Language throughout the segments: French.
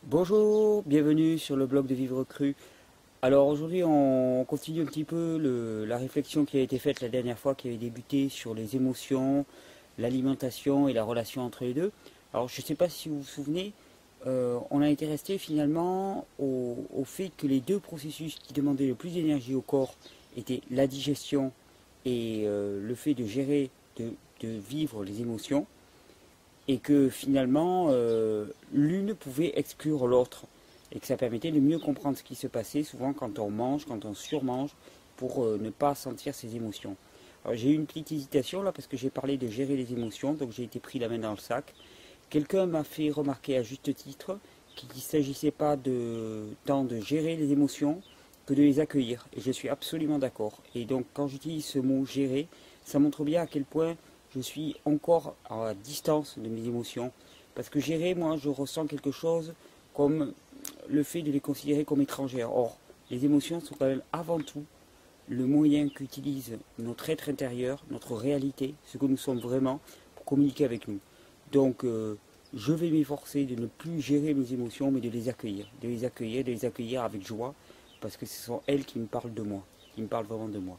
Bonjour, bienvenue sur le blog de Vivre Cru. Alors aujourd'hui on continue un petit peu la réflexion qui a été faite la dernière fois, qui avait débuté sur les émotions, l'alimentation et la relation entre les deux. Alors je ne sais pas si vous vous souvenez, on a été resté finalement au fait que les deux processus qui demandaient le plus d'énergie au corps étaient la digestion et le fait de gérer, de vivre les émotions et que finalement l'une pouvait exclure l'autre et que ça permettait de mieux comprendre ce qui se passait souvent quand on mange, quand on surmange pour ne pas sentir ses émotions. Alors j'ai eu une petite hésitation là parce que j'ai parlé de gérer les émotions, donc j'ai été pris la main dans le sac. Quelqu'un m'a fait remarquer à juste titre qu'il ne s'agissait pas tant de gérer les émotions que de les accueillir. Et je suis absolument d'accord. Et donc quand j'utilise ce mot gérer, ça montre bien à quel point je suis encore à distance de mes émotions. Parce que gérer, moi, je ressens quelque chose comme le fait de les considérer comme étrangères. Or, les émotions sont quand même avant tout le moyen qu'utilise notre être intérieur, notre réalité, ce que nous sommes vraiment, pour communiquer avec nous. Donc, je vais m'efforcer de ne plus gérer mes émotions, mais de les accueillir. De les accueillir avec joie, parce que ce sont elles qui me parlent de moi, qui me parlent vraiment de moi.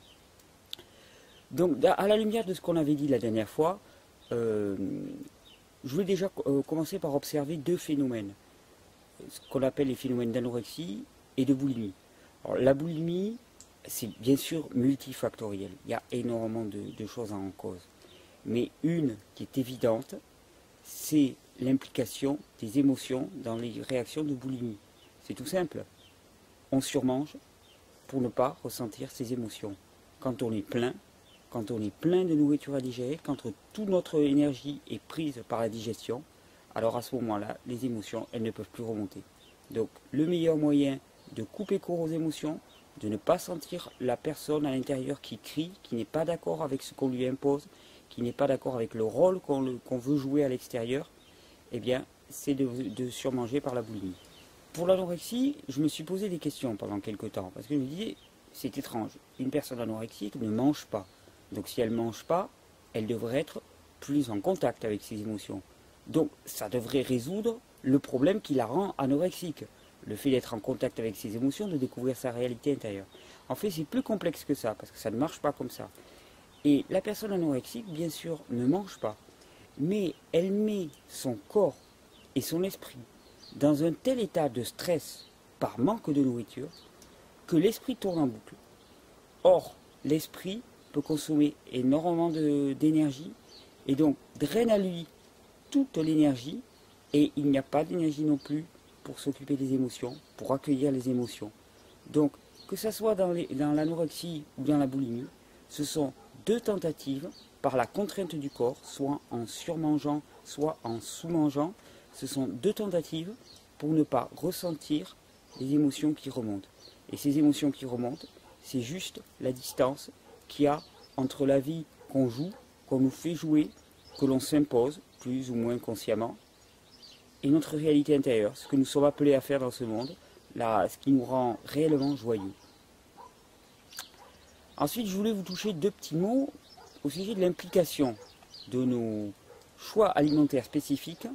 Donc, à la lumière de ce qu'on avait dit la dernière fois, euh, je voulais déjà commencer par observer deux phénomènes, ce qu'on appelle les phénomènes d'anorexie et de boulimie. Alors, la boulimie, c'est bien sûr multifactoriel, il y a énormément de choses en cause. Mais une qui est évidente, c'est l'implication des émotions dans les réactions de boulimie. C'est tout simple. On surmange pour ne pas ressentir ses émotions. Quand on est plein de nourriture à digérer, quand toute notre énergie est prise par la digestion, alors à ce moment-là, les émotions, elles ne peuvent plus remonter. Donc le meilleur moyen de couper court aux émotions, de ne pas sentir la personne à l'intérieur qui crie, qui n'est pas d'accord avec ce qu'on lui impose, qui n'est pas d'accord avec le rôle qu'on veut jouer à l'extérieur, eh bien, c'est de surmanger par la boulimie. Pour l'anorexie, je me suis posé des questions pendant quelques temps, parce que je me disais, c'est étrange, une personne anorexique ne mange pas. Donc si elle ne mange pas, elle devrait être plus en contact avec ses émotions. Donc ça devrait résoudre le problème qui la rend anorexique. Le fait d'être en contact avec ses émotions, de découvrir sa réalité intérieure. En fait, c'est plus complexe que ça, parce que ça ne marche pas comme ça. Et la personne anorexique, bien sûr, ne mange pas. Mais elle met son corps et son esprit dans un tel état de stress par manque de nourriture que l'esprit tourne en boucle. Or, l'esprit peut consommer énormément d'énergie et donc draine à lui toute l'énergie et il n'y a pas d'énergie non plus pour s'occuper des émotions, pour accueillir les émotions. Donc, que ce soit dans l'anorexie ou dans la boulimie, ce sont deux tentatives par la contrainte du corps, soit en surmangeant, soit en sous-mangeant. Ce sont deux tentatives pour ne pas ressentir les émotions qui remontent. Et ces émotions qui remontent, c'est juste la distance qu'il y a entre la vie qu'on joue, qu'on nous fait jouer, que l'on s'impose, plus ou moins consciemment, et notre réalité intérieure, ce que nous sommes appelés à faire dans ce monde, là, ce qui nous rend réellement joyeux. Ensuite, je voulais vous toucher deux petits mots au sujet de l'implication de nos choix alimentaires spécifiques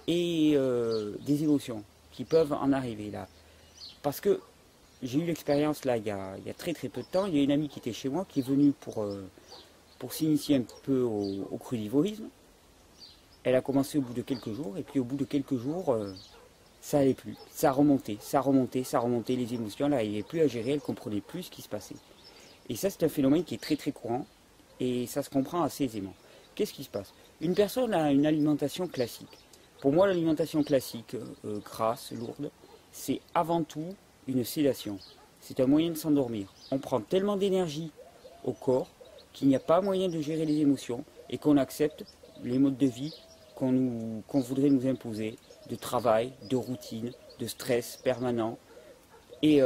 et des émotions qui peuvent en arriver là. Parce que j'ai eu l'expérience là il y a très très peu de temps. Il y a une amie qui était chez moi qui est venue pour s'initier un petit peu au crudivorisme. Elle a commencé au bout de quelques jours et puis au bout de quelques jours ça allait plus. Ça remontait, les émotions, elle n'arrivait plus à gérer, elle comprenait plus ce qui se passait. Et ça c'est un phénomène qui est très très courant et ça se comprend assez aisément. Qu'est-ce qui se passe? Une personne a une alimentation classique. Pour moi l'alimentation classique, grasse, lourde, c'est avant tout une sédation. C'est un moyen de s'endormir. On prend tellement d'énergie au corps qu'il n'y a pas moyen de gérer les émotions et qu'on accepte les modes de vie qu'on voudrait nous imposer, de travail, de routine, de stress permanent. Et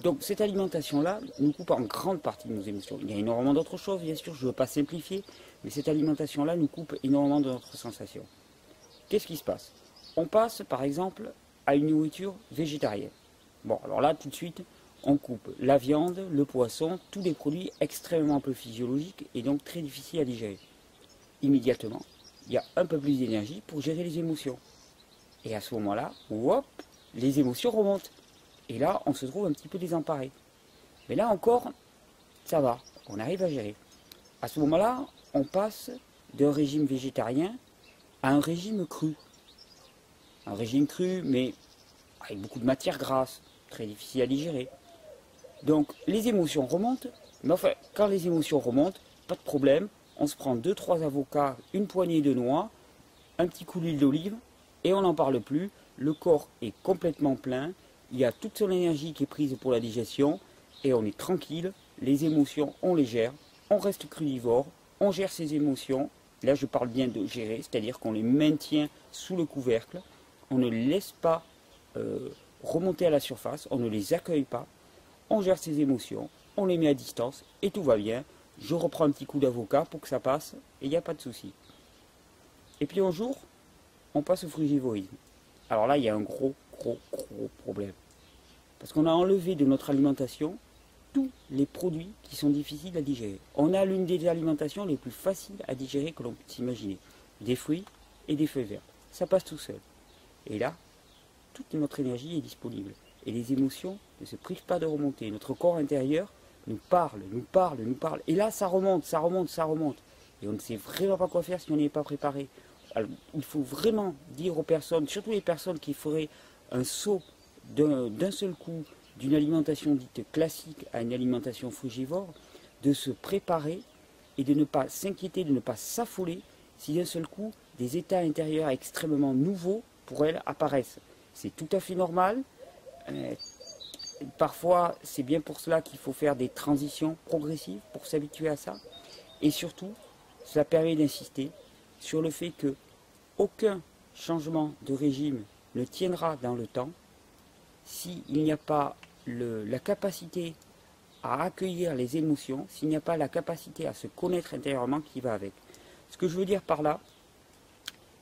donc cette alimentation-là nous coupe en grande partie de nos émotions. Il y a énormément d'autres choses, bien sûr, je ne veux pas simplifier, mais cette alimentation-là nous coupe énormément de notre sensation. Qu'est-ce qui se passe? On passe par exemple à une nourriture végétarienne. Bon, alors là, tout de suite, on coupe la viande, le poisson, tous des produits extrêmement peu physiologiques et donc très difficiles à digérer. Immédiatement, il y a un peu plus d'énergie pour gérer les émotions. Et à ce moment-là, hop, les émotions remontent. Et là, on se trouve un petit peu désemparé. Mais là encore, ça va, on arrive à gérer. À ce moment-là, on passe d'un régime végétarien à un régime cru. Un régime cru, mais avec beaucoup de matière grasse, très difficile à digérer. Donc les émotions remontent, mais enfin, quand les émotions remontent, pas de problème, on se prend 2-3 avocats, une poignée de noix, un petit coup d'huile d'olive, et on n'en parle plus, le corps est complètement plein, il y a toute son énergie qui est prise pour la digestion, et on est tranquille, les émotions, on les gère, on reste crudivore, on gère ses émotions, là je parle bien de gérer, c'est-à-dire qu'on les maintient sous le couvercle, on ne les laisse pas remonter à la surface, on ne les accueille pas, on gère ses émotions, on les met à distance, et tout va bien, je reprends un petit coup d'avocat pour que ça passe, et il n'y a pas de souci. Et puis un jour, on passe au frugivorisme. Alors là, il y a un gros problème. Parce qu'on a enlevé de notre alimentation tous les produits qui sont difficiles à digérer. On a l'une des alimentations les plus faciles à digérer que l'on peut s'imaginer. Des fruits et des feuilles vertes. Ça passe tout seul. Et là, toute notre énergie est disponible. Et les émotions ne se privent pas de remonter. Notre corps intérieur nous parle. Et là, ça remonte. Et on ne sait vraiment pas quoi faire si on n'est pas préparé. Alors, il faut vraiment dire aux personnes, surtout les personnes qui feraient un saut d'un seul coup d'une alimentation dite classique à une alimentation frugivore, de se préparer et de ne pas s'inquiéter, de ne pas s'affoler si d'un seul coup des états intérieurs extrêmement nouveaux pour elles apparaissent. C'est tout à fait normal. Parfois, c'est bien pour cela qu'il faut faire des transitions progressives pour s'habituer à ça. Et surtout, cela permet d'insister sur le fait que aucun changement de régime ne tiendra dans le temps s'il n'y a pas la capacité à accueillir les émotions, s'il n'y a pas la capacité à se connaître intérieurement qui va avec. Ce que je veux dire par là,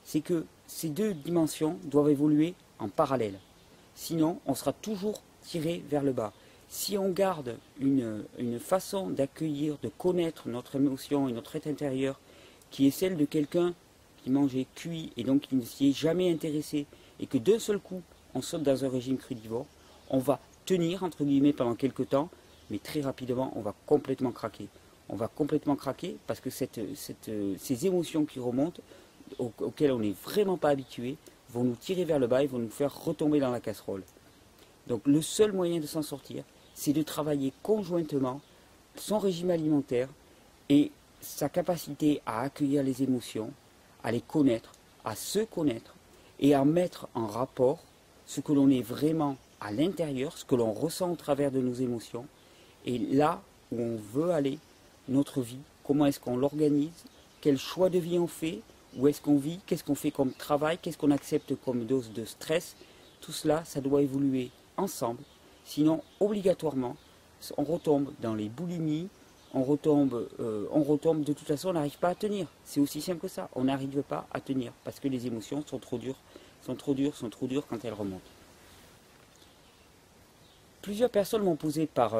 c'est que ces deux dimensions doivent évoluer en parallèle. Sinon, on sera toujours tiré vers le bas. Si on garde une façon d'accueillir, de connaître notre émotion et notre être intérieur, qui est celle de quelqu'un qui mangeait cuit et donc qui ne s'y est jamais intéressé, et que d'un seul coup, on saute dans un régime crudivore, on va tenir, entre guillemets, pendant quelques temps, mais très rapidement, on va complètement craquer. On va complètement craquer parce que ces émotions qui remontent, auxquelles on n'est vraiment pas habitué, vont nous tirer vers le bas et vont nous faire retomber dans la casserole. Donc le seul moyen de s'en sortir, c'est de travailler conjointement son régime alimentaire et sa capacité à accueillir les émotions, à les connaître, à se connaître et à mettre en rapport ce que l'on est vraiment à l'intérieur, ce que l'on ressent au travers de nos émotions, et là où on veut aller, notre vie, comment est-ce qu'on l'organise, quel choix de vie on fait, où est-ce qu'on vit, qu'est-ce qu'on fait comme travail, qu'est-ce qu'on accepte comme dose de stress, tout cela, ça doit évoluer ensemble, sinon obligatoirement, on retombe dans les boulimies, on retombe, de toute façon, on n'arrive pas à tenir. C'est aussi simple que ça, on n'arrive pas à tenir, parce que les émotions sont trop dures quand elles remontent. Plusieurs personnes m'ont posé par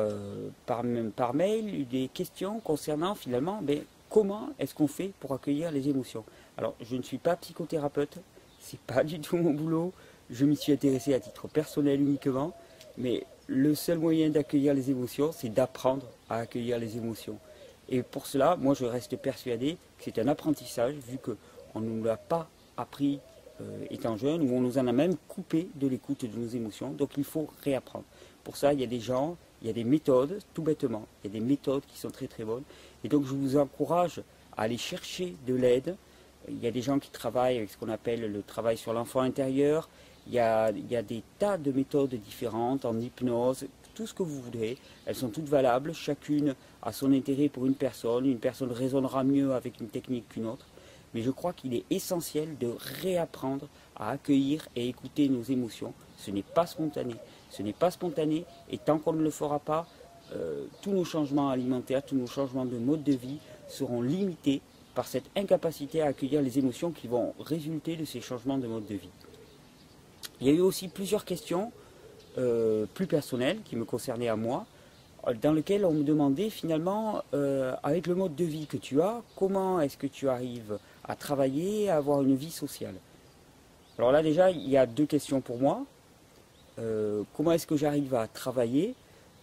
mail des questions concernant finalement comment est-ce qu'on fait pour accueillir les émotions. Alors je ne suis pas psychothérapeute, c'est pas du tout mon boulot, je m'y suis intéressé à titre personnel uniquement, mais le seul moyen d'accueillir les émotions, c'est d'apprendre à accueillir les émotions. Et pour cela, moi je reste persuadé que c'est un apprentissage, vu qu'on ne nous l'a pas appris étant jeune, ou on nous en a même coupé de l'écoute de nos émotions, donc il faut réapprendre. Pour ça, il y a des gens, il y a des méthodes, tout bêtement, il y a des méthodes qui sont très très bonnes, et donc je vous encourage à aller chercher de l'aide. Il y a des gens qui travaillent avec ce qu'on appelle le travail sur l'enfant intérieur, il y a des tas de méthodes différentes en hypnose, tout ce que vous voudrez, elles sont toutes valables, chacune a son intérêt pour une personne raisonnera mieux avec une technique qu'une autre, mais je crois qu'il est essentiel de réapprendre à accueillir et écouter nos émotions. Ce n'est pas spontané, et tant qu'on ne le fera pas, tous nos changements alimentaires, tous nos changements de mode de vie seront limités par cette incapacité à accueillir les émotions qui vont résulter de ces changements de mode de vie. Il y a eu aussi plusieurs questions plus personnelles qui me concernaient à moi, dans lesquelles on me demandait finalement, avec le mode de vie que tu as, comment est-ce que tu arrives à travailler, à avoir une vie sociale. Alors là déjà, il y a deux questions pour moi. Comment est-ce que j'arrive à travailler?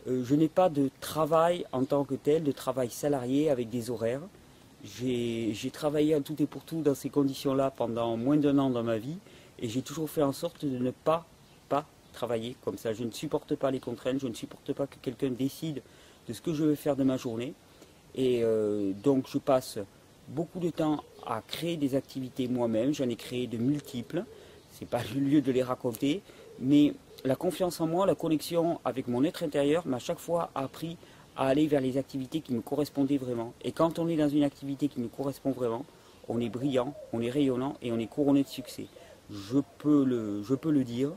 Je n'ai pas de travail en tant que tel, de travail salarié avec des horaires. J'ai travaillé en tout et pour tout dans ces conditions-là pendant moins d'un an dans ma vie et j'ai toujours fait en sorte de ne pas travailler comme ça. Je ne supporte pas les contraintes, je ne supporte pas que quelqu'un décide de ce que je vais faire de ma journée. Et donc je passe beaucoup de temps à créer des activités moi-même. J'en ai créé de multiples. Ce n'est pas le lieu de les raconter. Mais la confiance en moi, la connexion avec mon être intérieur m'a chaque fois appris à aller vers les activités qui me correspondaient vraiment. Et quand on est dans une activité qui nous correspond vraiment, on est brillant, on est rayonnant et on est couronné de succès. Je peux le dire,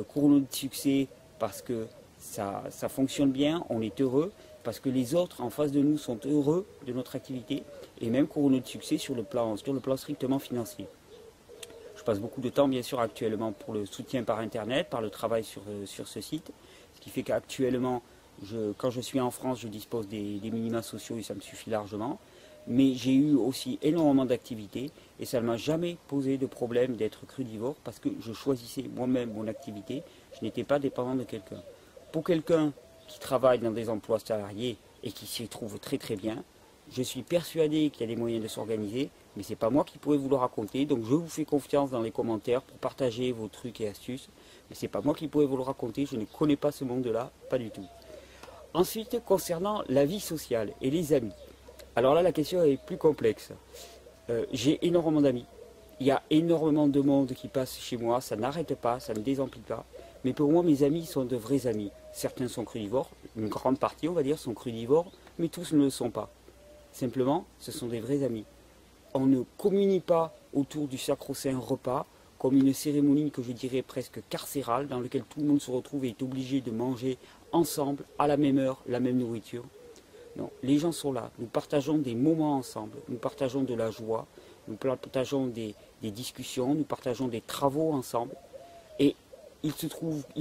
couronné de succès parce que ça fonctionne bien, on est heureux, parce que les autres en face de nous sont heureux de notre activité, et même couronné de succès sur le plan strictement financier. Je passe beaucoup de temps bien sûr actuellement pour le soutien par internet, par le travail sur ce site, ce qui fait qu'actuellement, quand je suis en France, je dispose des minima sociaux et ça me suffit largement. Mais j'ai eu aussi énormément d'activités et ça ne m'a jamais posé de problème d'être crudivore parce que je choisissais moi-même mon activité, je n'étais pas dépendant de quelqu'un. Pour quelqu'un qui travaille dans des emplois salariés et qui s'y trouve très très bien, je suis persuadé qu'il y a des moyens de s'organiser, mais ce n'est pas moi qui pourrais vous le raconter, donc je vous fais confiance dans les commentaires pour partager vos trucs et astuces, mais ce n'est pas moi qui pourrais vous le raconter, je ne connais pas ce monde-là, pas du tout. Ensuite, concernant la vie sociale et les amis, alors là la question est plus complexe. J'ai énormément d'amis, il y a énormément de monde qui passe chez moi, ça n'arrête pas, ça ne désemplit pas, mais pour moi mes amis sont de vrais amis. Certains sont crudivores, une grande partie on va dire sont crudivores, mais tous ne le sont pas. Simplement, ce sont des vrais amis. On ne communie pas autour du sacro-saint repas comme une cérémonie que je dirais presque carcérale dans laquelle tout le monde se retrouve et est obligé de manger ensemble, à la même heure, la même nourriture. Non, les gens sont là, nous partageons des moments ensemble, nous partageons de la joie, nous partageons des discussions, nous partageons des travaux ensemble. Et il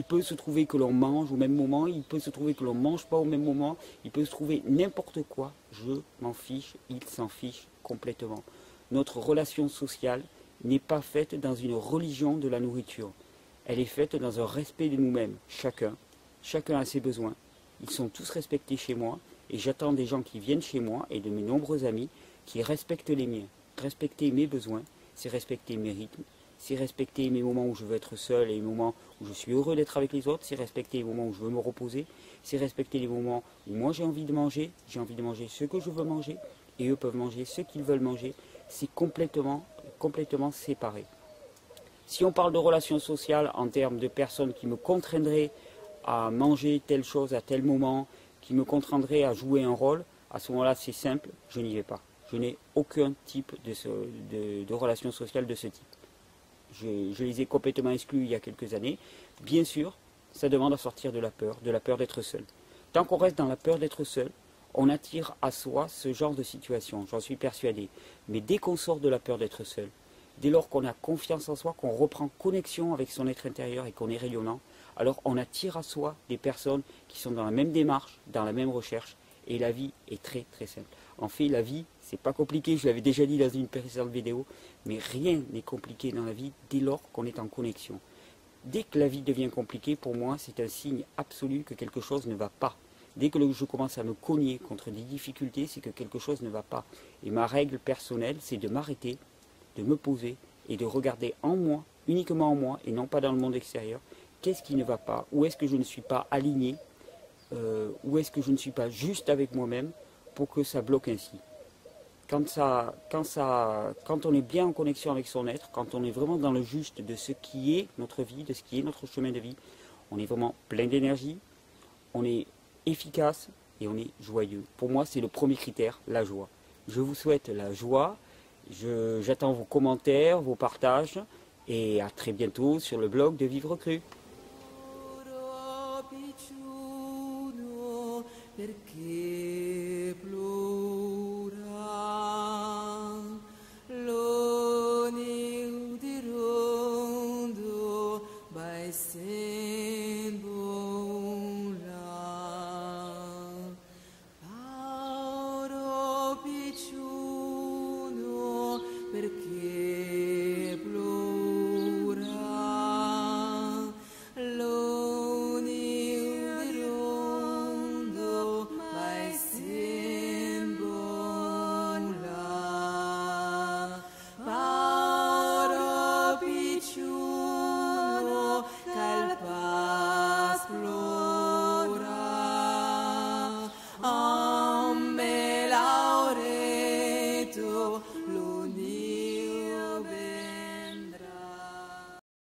peut se trouver que l'on mange au même moment, il peut se trouver que l'on ne mange pas au même moment, il peut se trouver n'importe quoi, je m'en fiche, il s'en fiche complètement. Notre relation sociale n'est pas faite dans une religion de la nourriture, elle est faite dans un respect de nous-mêmes, chacun a ses besoins, ils sont tous respectés chez moi, et j'attends des gens qui viennent chez moi, et de mes nombreux amis, qui respectent les miens. Respecter mes besoins, c'est respecter mes rythmes, c'est respecter mes moments où je veux être seul et les moments où je suis heureux d'être avec les autres, c'est respecter les moments où je veux me reposer, c'est respecter les moments où moi j'ai envie de manger ce que je veux manger, et eux peuvent manger ce qu'ils veulent manger, c'est complètement séparé. Si on parle de relations sociales en termes de personnes qui me contraindraient à manger telle chose à tel moment, qui me contraindraient à jouer un rôle, à ce moment-là c'est simple, je n'y vais pas. Je n'ai aucun type de relation sociale de ce type. Je les ai complètement exclus il y a quelques années. Bien sûr, ça demande à sortir de la peur d'être seul. Tant qu'on reste dans la peur d'être seul, on attire à soi ce genre de situation, j'en suis persuadé. Mais dès qu'on sort de la peur d'être seul, dès lors qu'on a confiance en soi, qu'on reprend connexion avec son être intérieur et qu'on est rayonnant, alors on attire à soi des personnes qui sont dans la même démarche, dans la même recherche, et la vie est très très simple. En fait, la vie, c'est pas compliqué, je l'avais déjà dit dans une précédente vidéo, mais rien n'est compliqué dans la vie dès lors qu'on est en connexion. Dès que la vie devient compliquée, pour moi, c'est un signe absolu que quelque chose ne va pas. Dès que je commence à me cogner contre des difficultés, c'est que quelque chose ne va pas. Et ma règle personnelle, c'est de m'arrêter, de me poser et de regarder en moi, uniquement en moi, et non pas dans le monde extérieur, qu'est-ce qui ne va pas, où est-ce que je ne suis pas aligné, où est-ce que je ne suis pas juste avec moi-même pour que ça bloque ainsi. Quand on est bien en connexion avec son être, quand on est vraiment dans le juste de ce qui est notre vie, de ce qui est notre chemin de vie, on est vraiment plein d'énergie, on est efficace et on est joyeux. Pour moi, c'est le premier critère, la joie. Je vous souhaite la joie, j'attends vos commentaires, vos partages et à très bientôt sur le blog de Vivre Cru. Perché